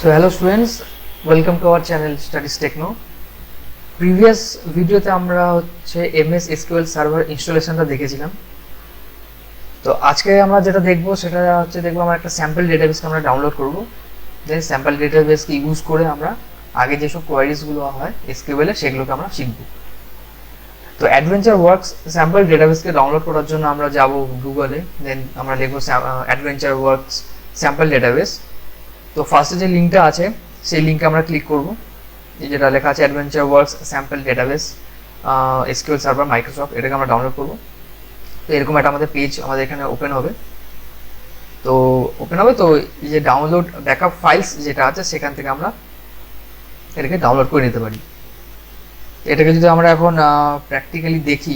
So hello students, welcome to our channel Studiez Techno. Previous ভিডিওতে আমরা হচ্ছে MS SQL server ইনস্টলেশনটা দেখেছিলাম। তো আজকে আমরা যেটা দেখব সেটা হচ্ছে আমরা একটা স্যাম্পল ডেটাবেসকে আমরা ডাউনলোড করব। দেন স্যাম্পল ডেটাবেসকে ইউজ করে আমরা আগে যেসব কোয়ারিজ গুলো হয় SQL এ সেগুলোকে আমরা শিখব। তো অ্যাডভেঞ্চার ওয়ার্কস স্যাম্পল ডেটাবেসকে ডাউনলোড করার জন্য আমরা যাব গুগলে, দেন আমরা লিখব অ্যাডভেঞ্চার ওয়ার্কস স্যাম্পল ডেটাবেস। তো ফার্স্টে যে লিঙ্কটা আছে সেই লিঙ্কে আমরা ক্লিক করব। এই যেটা লেখা আছে adventure works sample database SQL server Microsoft, এটাকে আমরা ডাউনলোড করব। তো এরকম একটা আমাদের পেজ আমাদের এখানে ওপেন হবে। তো এই যে ডাউনলোড ব্যাকআপ ফাইলস যেটা আছে সেখান থেকে আমরা এটাকে ডাউনলোড করে নিতে পারি। এটাকে যদি আমরা এখন প্র্যাকটিক্যালি দেখি,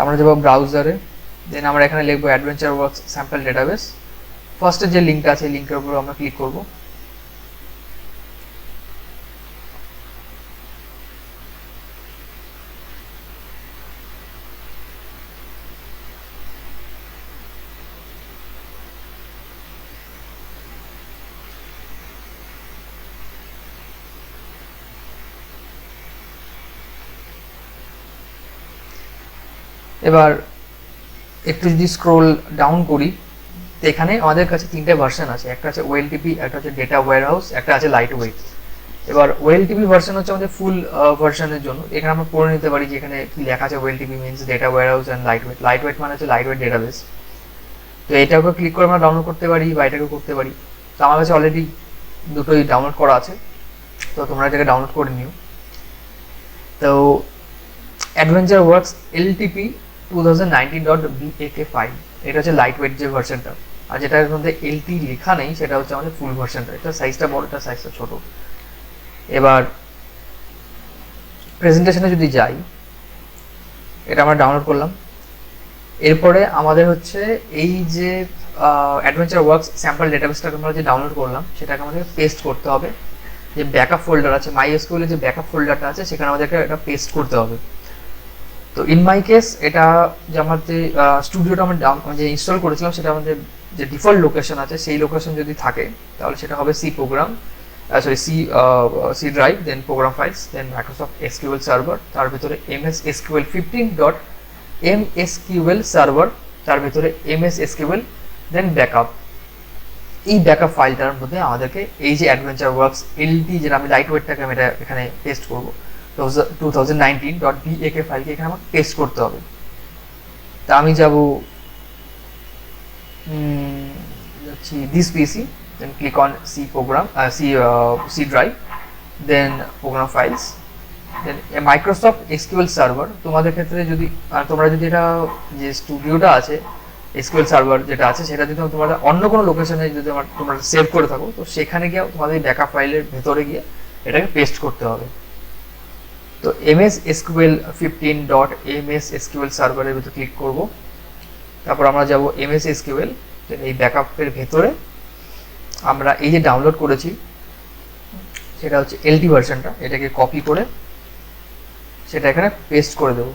আমরা যাব ব্রাউজারে, দেন আমরা এখানে লিখব অ্যাডভেঞ্চার ওয়ার্কস স্যাম্পল ডেটাবেস। ফার্স্টে যে লিঙ্কটা আছে এই লিঙ্কের উপর আমরা ক্লিক করব। এবার একটু যদি স্ক্রল ডাউন করি, তো এখানে আমাদের কাছে তিনটে ভার্সন আছে, একটা আছে ওএলটিপি, একটা হচ্ছে ডেটা ওয়্যারহাউস, একটা আছে লাইট ওয়েট। এবার ওএলটিপি ভার্সন হচ্ছে আমাদের ফুল ভার্সনের জন্য। এখানে আমরা পড়ে নিতে পারি যে এখানে কি লেখা আছে। ওএলটিপি means data warehouse and light weight. Light weight মানে হচ্ছে লাইট ওয়েট ডেটাবেস। তো এটাকে ক্লিক করে আমরা ডাউনলোড করতে পারি বা এটাকে করতে পারি। তো আমার কাছে অলরেডি দুটোই ডাউনলোড করা আছে, তো তোমরা এটাকে ডাউনলোড করে নিও। তো adventure works LTP 2019.bak file, এটা হচ্ছে লাইট ওয়েট যে ভার্সনটা। আর যেটার মধ্যে এলটি লেখা নেই সেটা হচ্ছে আমাদের ফুল ভার্সনটা। এটা সাইজটা বড়, এটা সাইজটা ছোট। এবার প্রেজেন্টেশনে যদি যাই, এটা আমরা ডাউনলোড করলাম। এরপরে আমাদের হচ্ছে এই যে অ্যাডভেঞ্চার ওয়ার্কস স্যাম্পল ডেটাবেসটাকে আমরা যে ডাউনলোড করলাম সেটাকে আমাদের পেস্ট করতে হবে। যে ব্যাকআপ ফোল্ডার আছে MySQL এর যে ব্যাকআপ ফোল্ডারটা আছে সেখানে আমাদেরকে এটা পেস্ট করতে হবে। তো ইন মাই কেস এটা যে আমাদের স্টুডিওটা আমরা যে ইনস্টল করেছিলাম সেটা আমাদের যে ডিফল্ট লোকেশন আছে সেই লোকেশন যদি থাকে তাহলে সেটা হবে C drive, then program files, then Microsoft SQL server, তার ভিতরে MSSQL সার্ভার, তার ভিতরে MSSQL, দেন ব্যাকআপ। এই ব্যাকআপ ফাইলটার মধ্যে আমাদেরকে এই যে অ্যাডভেঞ্চার ওয়ার্কস এলটি, যেটা আমি লাইট ওয়েটটাকে আমি এটা এখানে পেস্ট করব, 2019.bak ফাইলকে এখানে আমাকে পেস্ট করতে হবে। তা আমি যাব this PC, then click on C drive, then program files, then Microsoft SQL server. তোমাদের ক্ষেত্রে যদি তোমরা যদি এটা যে স্টুডিওটা আছে এসকিউএল সার্ভার যেটা আছে সেটা যদি তোমরা অন্য কোনো লোকেশনে যদি তোমরা সেভ করে থাকো, তো সেখানে গিয়ে তোমাদের ব্যাকআপ ফাইলের ভেতরে গিয়ে এটাকে পেস্ট করতে হবে। তো MS15.MSSQL সার্ভারের ভিতরে ক্লিক করব। তারপর আমরা যাব MSSQL, এই ব্যাকআপের ভেতরে আমরা এই যে ডাউনলোড করেছি সেটা হচ্ছে এলটি ভার্সনটা, এটাকে কপি করে সেটা এখানে পেস্ট করে দেব।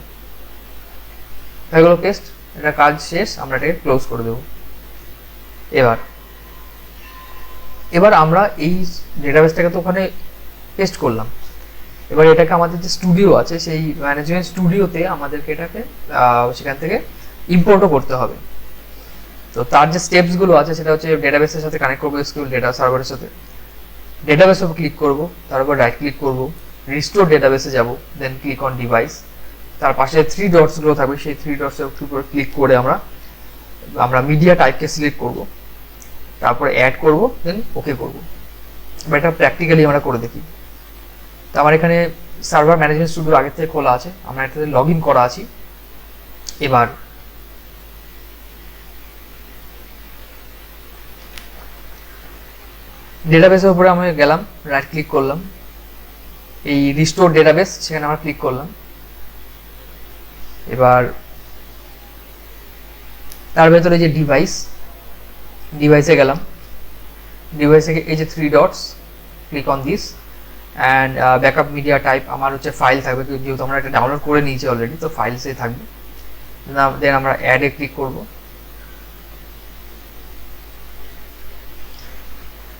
হয়ে গেল পেস্ট, এটা কাজ শেষ, আমরা এটাকে ক্লোজ করে দেব। এবার আমরা এই ডেটাবেসটাকে তো ওখানে পেস্ট করলাম। এবার এটাকে আমাদের যে স্টুডিও আছে সেই ম্যানেজমেন্ট স্টুডিওতে আমাদেরকে এটাকে সেখান থেকে ইম্পোর্টও করতে হবে। তো তার যে স্টেপসগুলো আছে সেটা হচ্ছে ডেটাবেসের সাথে কানেক্ট করবো, এসকিউএল ডেটা সার্ভারের সাথে। ডেটাবেসে ক্লিক করব, তারপর রাইট ক্লিক করব, রিস্টোর ডেটাবেসে যাব, দেন ক্লিক অন ডিভাইস। তার পাশে 3 ডটসগুলো থাকবে, সেই 3 ডটসের উপর ক্লিক করে আমরা মিডিয়া টাইপকে সিলেক্ট করব, তারপরে অ্যাড করব, দেন ওকে করব। এটা প্র্যাকটিক্যালি আমরা করে দেখি। তো আমার এখানে সার্ভার ম্যানেজমেন্ট স্টুডিও আগে থেকে খোলা আছে, আমরা এটাতে লগ ইন করা আছি। এবার ডেটাবেসের উপরে আমরা গেলাম, রাইট ক্লিক করলাম, এই রিস্টোর ডেটাবেস সেখানে আমরা ক্লিক করলাম। এবার তার ভেতরে যে ডিভাইসে গেলাম, ডিভাইসে এই যে 3 dots, click on this and backup media type আমার হচ্ছে ফাইল থাকবে, যেহেতু আমরা এটা ডাউনলোড করে নিয়েছি অলরেডি, তো ফাইলসে থাকবে। দেন আমরা অ্যাডে ক্লিক করব,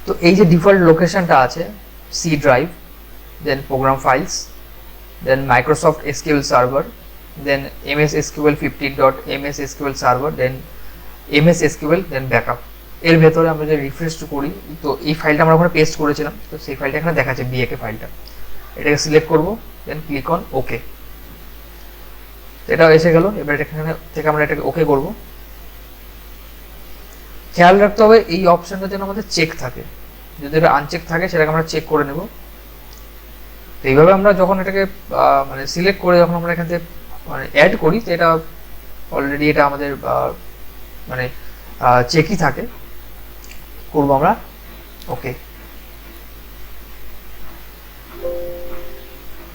তো এই যে ডিফল্ট লোকেশনটা আছে C drive, then program files, then Microsoft SQL server, দেন ms sql 15.ms sql server, দেন ms sql, দেন ব্যাকআপ। এর ভেতরে আমরা যে রিফ্রেশ করি, তো এই ফাইলটা আমরা ওখানে পেস্ট করেছিলাম, তো সেই ফাইলটা এখানে দেখাচ্ছে bak ফাইলটা, এটাকে সিলেক্ট করব, দেন ক্লিক অন ওকে। এটা এসে গেল। এবার এখানে থেকে আমরা এটাকে ওকে করব। খেয়াল রাখতে হবে এই অপশনটা যেন আমাদের চেক থাকে, যদি এটা আনচেক থাকে সেটাকে আমরা চেক করে নেব। তো এইভাবে আমরা যখন এটাকে মানে সিলেক্ট করে যখন আমরা এখান থেকে মানে অ্যাড করি, তো এটা অলরেডি এটা আমাদের মানে চেকই থাকে, করব আমরা ওকে।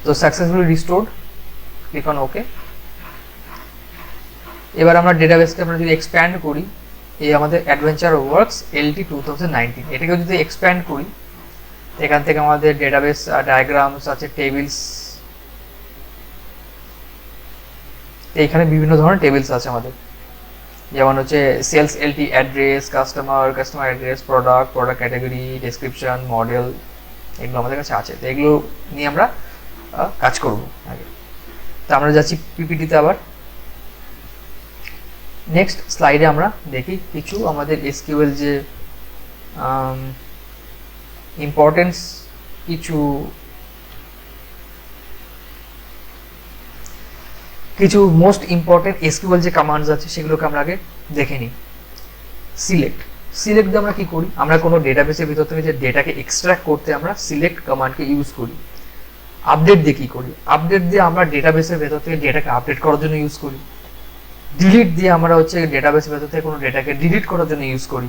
তো successfully restored, click on okay. এবার আমরা ডেটাবেসকে আমরা যদি এক্সপ্যান্ড করি, এই আমাদের অ্যাডভেঞ্চার ওয়ার্কস এলটি 2019, এটাকে যদি এক্সপ্যান্ড করি, এখান থেকে আমাদের ডেটাবেস ডায়াগ্রামস আছে, টেবিলস, এইখানে বিভিন্ন ধরনের টেবিলস আছে আমাদের, যেমন হচ্ছে sales LT address, customer address, product category, description, model, এগুলো আমাদের কাছে আছে। তো এগুলো নিয়ে আমরা কাজ করব আগে। তো আমরা যাচ্ছি পিপিটিতে। আবার নেক্সট স্লাইডে আমরা দেখি কিছু আমাদের এসকিউএল যে ইম্পর্টেন্স, কিছু মোস্ট ইম্পর্টেন্ট এসকিউএল যে কমান্ডস আছে সেগুলোকে আমরা আগে দেখে নিই। সিলেক্ট দিয়ে আমরা কি করি, আমরা কোনো ডেটাবেসের ভিতর থেকে যে ডেটাকে এক্সট্রাক্ট করতে আমরা সিলেক্ট কমান্ডকে ইউজ করি। আপডেট দিয়ে কি করি, আপডেট দিয়ে আমরা ডেটাবেসের ভেতর থেকে ডেটাকে আপডেট করার জন্য ইউজ করি। ডিলিট দিয়ে আমরা হচ্ছে ডেটাবেসের ভেতর থেকে কোনো ডেটাকে ডিলিট করার জন্য ইউজ করি।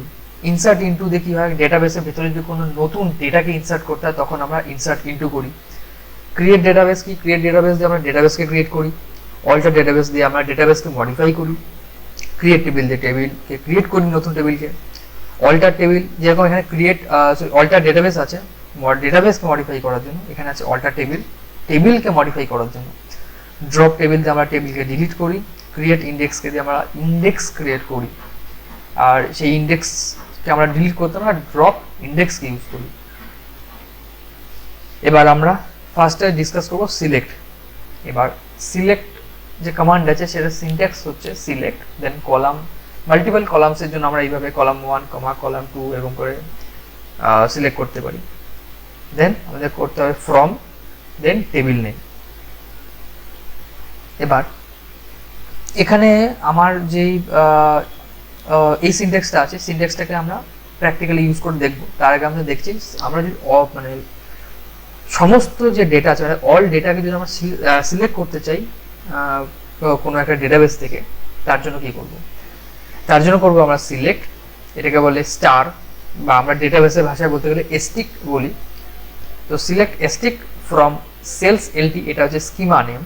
ইনসার্ট ইনটু দিয়ে কি হয়, ডেটাবেসের ভেতরে যদি কোনো নতুন ডেটাকে ইনসার্ট করতে হয় তখন আমরা ইনসার্ট ইনটু করি। ক্রিয়েট ডেটাবেস কি, ক্রিয়েট ডেটাবেস দিয়ে আমরা ডেটাবেসকে ক্রিয়েট করি। অল্টার ডেটাবেস দিয়ে আমরা ডেটাবেসকে মডিফাই করি। ক্রিয়েট টেবিল দিয়ে টেবিলকে ক্রিয়েট করি, নতুন টেবিলকে। অল্টার টেবিল, যেরকম এখানে ক্রিয়েট অল্টার ডেটাবেস আছে ডেটাবেসকে মডিফাই করার জন্য, এখানে আছে অল্টার টেবিলকে মডিফাই করার জন্য। ড্রপ টেবিল দিয়ে আমরা টেবিলকে ডিলিট করি। ক্রিয়েট ইন্ডেক্সকে দিয়ে আমরা ইন্ডেক্স ক্রিয়েট করি, আর সেই ইন্ডেক্সকে আমরা ডিলিট করতে আমরা ড্রপ ইন্ডেক্সকে ইউজ করি। এবার আমরা ফার্স্টে ডিসকাস করব সিলেক্ট। এবার সিলেক্ট যে কমান্ড আছে সেটা সিনট্যাক্স হচ্ছে সিলেক্ট, দেন কলাম, মাল্টিপল কলামসের জন্য আমরা এইভাবে কলাম 1, কলাম 2 এরকম করে সিলেক্ট করতে পারি। দেন আমাদের করতে হবে ফ্রম, দেন টেবিল নেম। এবার এখানে আমার যেই এই সিনট্যাক্সটা আছে, সিনট্যাক্সটাকে আমরা প্র্যাকটিক্যালি ইউজ করে দেখব। তার আগে আমরা দেখছি আমরা যদি মানে সমস্ত যে ডেটা আছে, মানে অল ডেটাকে যদি আমরা সিলেক্ট করতে চাই কোনো একটা ডেটাবেস থেকে, তার জন্য কি করব, তার জন্য করব আমরা সিলেক্ট, এটাকে বলে স্টার, বা আমরা ডেটাবেসের ভাষায় বলতে গেলে এস্টিক বলি। তো সিলেক্ট এস্টিক ফ্রম সেলস এলটি, এটা হচ্ছে স্কিমা নেম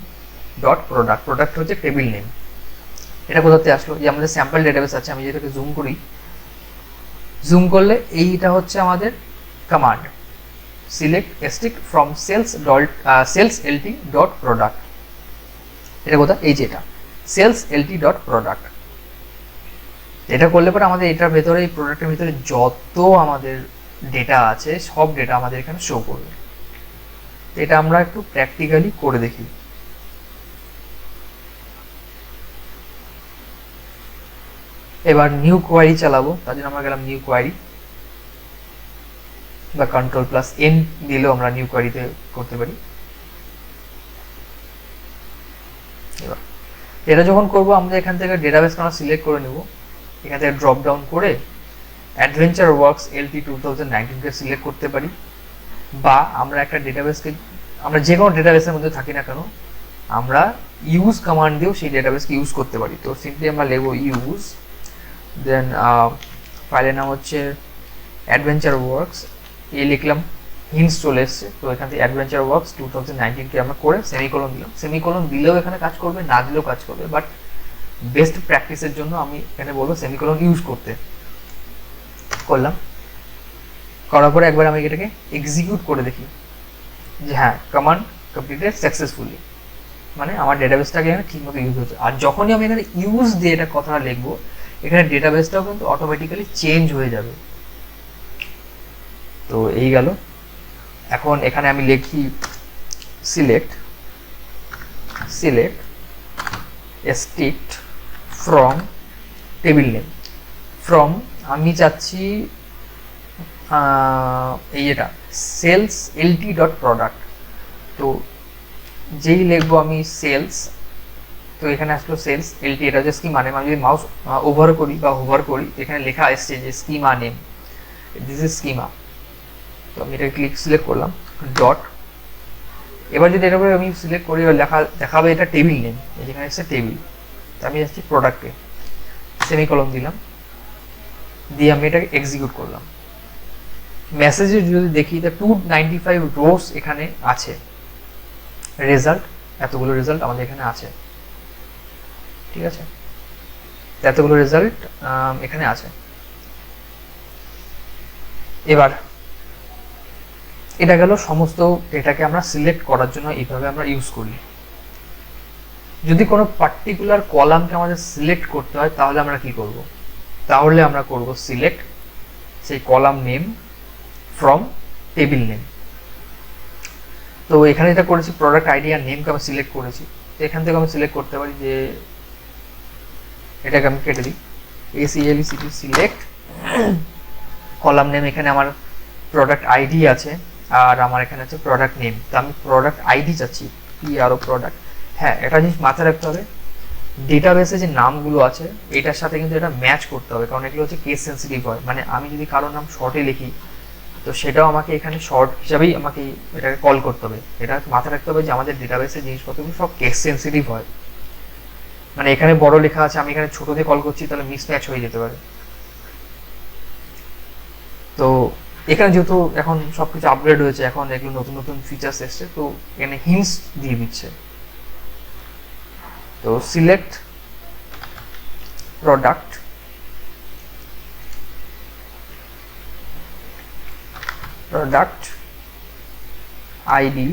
ডট প্রোডাক্ট হচ্ছে টেবিল নেম। এটা কোথাতে আসলো, যে আমাদের স্যাম্পল ডেটাবেস আছে, আমি যেটাকে জুম করি, জুম করলে এইটা হচ্ছে আমাদের command select এস্টিক from sales LT dot product. এটা কোথায়, এই যে এটা সেলস এলটি ডট প্রোডাক্ট। এটা করলে পরে আমাদের এটার ভেতরে, এই প্রোডাক্টের ভিতরে যত আমাদের ডেটা আছে সব ডেটা আমাদের এখানে শো করবে। এটা আমরা একটু প্র্যাকটিক্যালি করে দেখি। এবার নিউ কোয়ারি চালাবো, তার জন্য আমরা গেলাম নিউ কোয়ারি, বা Ctrl+N দিলেও আমরা নিউ কোয়ারিতে করতে পারি। এবার এটা যখন করব, আমরা এখান থেকে ডেটাবেসকে আমরা সিলেক্ট করে নেব, এখান থেকে ড্রপ ডাউন করে অ্যাডভেঞ্চার ওয়ার্কস এলটি 2019 কে সিলেক্ট করতে পারি, বা আমরা একটা ডেটাবেসকে, আমরা যে কোনো ডেটাবেসের মধ্যে থাকি না কেন, আমরা ইউজ কমান্ড দিয়েও সেই ডেটাবেসকে ইউজ করতে পারি। তো সিম্পলি আমরা লিখব ইউজ, দেন ফাইলের নাম হচ্ছে অ্যাডভেঞ্চার ওয়ার্কস, লিখলাম, হিন্টস চলে এসছে। তো এখান থেকে অ্যাডভেঞ্চার ওয়ার্কস 2019 কে আমরা করে সেমিকোলন দিলাম। সেমিকোলন দিলেও এখানে কাজ করবে, না দিলেও কাজ করবে, বাট বেস্ট প্র্যাকটিসের জন্য আমি এখানে বলবো সেমিকোলন ইউজ করতে। করলাম, করার পরে একবার আমি এটাকে এক্সিকিউট করে দেখি যে হ্যাঁ, কমান্ড কমপ্লিটেড সাকসেসফুলি, মানে আমার ডেটাবেসটাকে এখানে ঠিকমতো ইউজ হচ্ছে। আর যখনই আমি এখানে ইউজ দিয়ে এটা কথাটা লিখবো, এখানে ডেটাবেসটাও কিন্তু অটোমেটিক্যালি চেঞ্জ হয়ে যাবে। তো এই গেল। এখন এখানে আমি লিখি select strict from table name. From আমি চাচ্ছি এই এটা সেলস এলটি ডট প্রোডাক্ট। তো যেই লিখবো আমি সেলস, তো এখানে আসলো সেলস এলটি, এটা হচ্ছে স্কিমা নেম। আমি যদি মাউস ওভার করি বা হোভার করি, এখানে লেখা আসছে যে schema name, this is schema. তো আমি এটা সিলেক্ট করলাম ডট। এবার যদি এটা আমি সিলেক্ট করি লেখা দেখাবে এটা টেবিল নেম, যেখানে এসছে টেবিল। তো আমি যাচ্ছি প্রোডাক্টে, সেমিকলন দিলাম, দিয়ে আমি এটাকে এক্সিকিউট করলাম। মেসেজে যদি দেখি, 295 রোস এখানে আছে, রেজাল্ট এতগুলো রেজাল্ট আমাদের এখানে আছে, ঠিক আছে, এতগুলো রেজাল্ট এখানে আছে। এবার এটা গেল সমস্ত ডেটাকে আমরা সিলেক্ট করার জন্য এইভাবে আমরা ইউজ করি। যদি কোনো পার্টিকুলার কলামকে আমাদের সিলেক্ট করতে হয় তাহলে আমরা কি করব? তাহলে আমরা করব সিলেক্ট সেই column name from table name. তো এখানে এটা করেছি প্রোডাক্ট আইডি আর নেমকে আমি সিলেক্ট করেছি। তো এখান থেকে আমি সিলেক্ট করতে পারি যে এটাকে আমি কেটে দিই, ACLECT সিলেক্ট কলাম নেম। এখানে আমার প্রোডাক্ট আইডি আছে আর আমার এখানে আছে প্রোডাক্ট নেম। তো আমি প্রোডাক্ট আইডি চাচ্ছি, PRO প্রোডাক্ট। হ্যাঁ, একটা জিনিস মাথায় রাখতে হবে, ডেটাবেসে যে নামগুলো আছে এটার সাথে কিন্তু এটা ম্যাচ করতে হবে, কারণ এগুলো হচ্ছে কেস সেন্সিটিভ হয়। মানে আমি যদি কারোর নাম শর্টে লিখি, তো সেটাও আমাকে এখানে শর্ট হিসাবেই আমাকে এটাকে কল করতে হবে। এটা মাথায় রাখতে হবে যে আমাদের ডেটাবেসের জিনিসপত্রগুলো সব কেস সেন্সিটিভ হয়। মানে এখানে বড় লেখা আছে, আমি এখানে ছোট দিয়ে কল করছি, তাহলে মিসম্যাচ হয়ে যেতে পারে। তো এখানে যেহেতু এখন সবকিছু আপগ্রেড হয়েছে, এখন এগুলো নতুন নতুন ফিচার্স এসছে, তো এখানে হিন্টস দিয়ে দিচ্ছে। তো সিলেক্ট প্রোডাক্ট আইডি,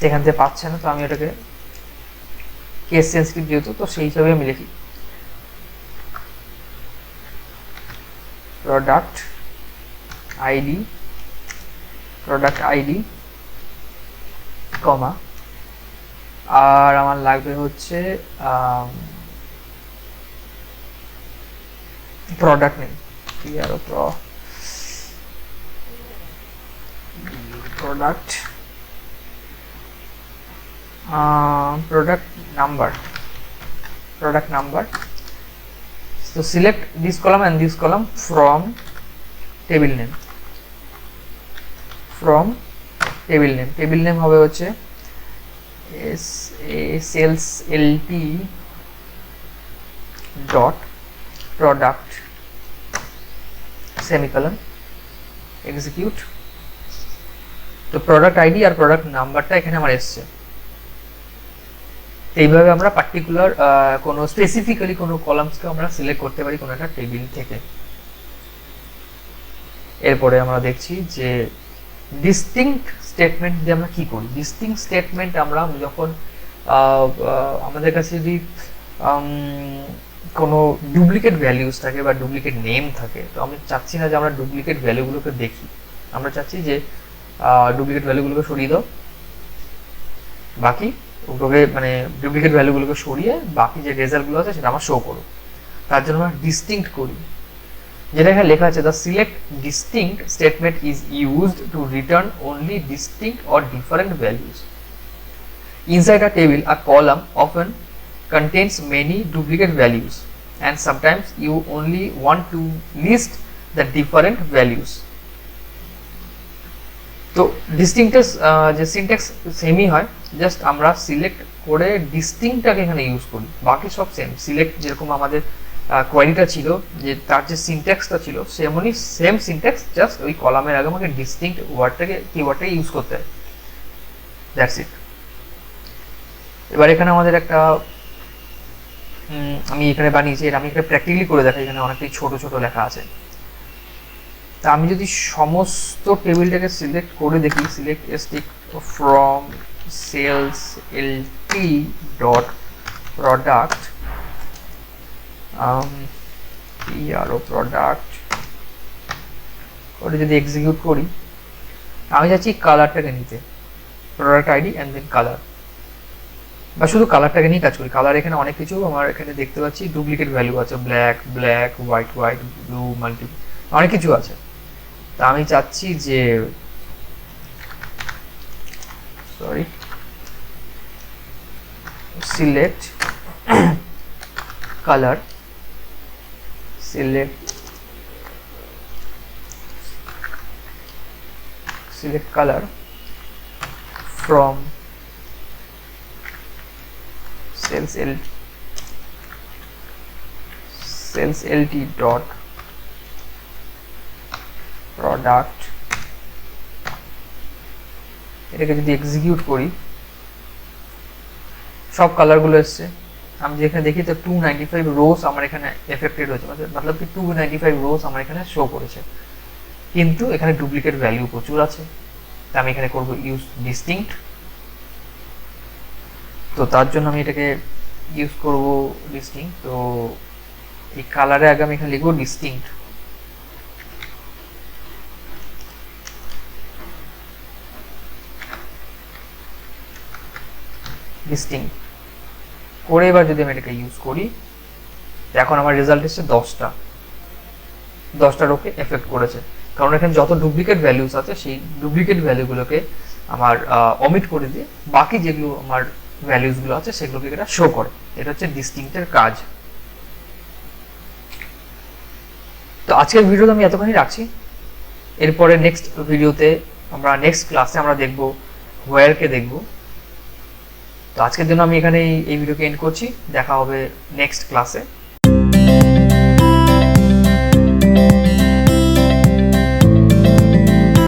এখান থেকে পাচ্ছে না, তো আমি এটাকে কেস সেন্সিটিভ যেহেতু, তো সেই হিসাবে আমি লিখি প্রোডাক্ট আইডি কমা, আর আমার লাগবে হচ্ছে product name, product number. So select this column and this column from table name. Table name হবে হচ্ছে sales lt dot product semicolon execute। তো প্রোডাক্ট আইডি আর প্রোডাক্ট নাম্বারটা এখানে আমার এসছে। এইভাবে আমরা পার্টিকুলার কোনো স্পেসিফিক্যালি কোনো কলামসকে আমরা সিলেক্ট করতে পারি কোনো একটা টেবিল থেকে। এরপরে আমরা দেখছি যে ডিস্টিংক্ট স্টেটমেন্ট দিয়ে আমরা কি করি। ডিস্টিংক্ট স্টেটমেন্ট আমরা যখন আমাদের কাছে যদি কোনো ডুপ্লিকেট ভ্যালুস থাকে বা ডুপ্লিকেট নেম থাকে, তো আমি চাচ্ছি না যে আমরা ডুপ্লিকেট ভ্যালুগুলোকে দেখি, আমরা চাচ্ছি যে ডুপ্লিকেট ভ্যালুগুলোকে সরিয়ে দাও, বাকি ওগুলোকে মানে ডুপ্লিকেট ভ্যালুগুলোকে সরিয়ে বাকি যে রেজাল্টগুলো আছে সেটা আমার শো করো। তার জন্য আমরা ডিস্টিংক্ট করি, যেটা এখানে লেখা আছে, the select distinct statement is used to return only distinct or different values inside a table. A column often contains many duplicate values and sometimes you only want to list the different values. তো ডিস্টিংক্টের যে syntax সেমই হয়, just আমরা select করে ডিস্টিংক্টটাকে এখানে use করি, বাকি সব সেম। সিলেক্ট যেরকম আমাদের কোয়ারিটা ছিল, যে তার যে সিনট্যাক্সটা ছিল সেমনই সেম সিনট্যাক্স, জাস্ট ওই কলামের আগে আমাকে ডিস্টিংক্ট ওয়ার্ডটাকে কিওয়ার্ডটাকে ইউজ করতে হয়, দ্যাটস ইট। এবার এখানে আমাদের একটা আমি এখানে বানিয়েছি, এটা আমি এখানে প্র্যাকটিক্যালি করে দেখাই, এখানে অনেকটাই ছোট ছোট লেখা আছে। তা আমি যদি সমস্ত টেবিলটাকে সিলেক্ট করে দেখি, select stick from sales LT dot product PRO product ওটা যদি এক্সিকিউট করি, আমি চাচ্ছি কালারটাকে নিতে, product ID and then colour, বা শুধু কালারটাকে নিয়ে কাজ করি। কালার এখানে অনেক কিছু আমার এখানে দেখতে পাচ্ছি ডুপ্লিকেট ভ্যালু আছে, black black, white white, blue, multi, অনেক কিছু আছে। তা আমি চাচ্ছি যে select colour, select color from cells lt dot product। এটাকে যদি এক্সিকিউট করি, সব কালারগুলো এসছে। আমি যেখানে দেখি তো 295 রোজ আমার এখানে এফেক্টেড হয়েছে, মতলব কি 295 রোজ আমার এখানে শো করেছে, কিন্তু এখানে ডুপ্লিকেট ভ্যালু প্রচুর আছে। তা আমি এখানে করব ইউজ ডিস্টিংক্ট। তো তার জন্য আমি এটাকে ইউজ করব ডিস্টিংক্ট। তো এই কালারে আগে আমি এখানে লিখব ডিস্টিংক্ট। ডিস্টিংক্ট করে এবার যদি আমি এটাকে ইউজ করি, এখন আমার রেজাল্ট এসেছে 10টা রোকে এফেক্ট করেছে, কারণ এখানে যত ডুপ্লিকেট ভ্যালুস আছে সেই ডুপ্লিকেট ভ্যালুগুলোকে আমার অমিট করে দিয়ে বাকি যেগুলো আমার ভ্যালুসগুলো আছে সেগুলোকে এটা শো করে। এটা হচ্ছে ডিস্টিংক্টের কাজ। তো আজকের ভিডিওতে আমি এতখানি রাখছি। এরপরে নেক্সট ভিডিওতে আমরা নেক্সট ক্লাসে আমরা দেখব হোয়ারকে দেখব। তো আজকের জন্য আমি এখানে এই ভিডিওকে এন্ড করছি। দেখা হবে নেক্সট ক্লাসে।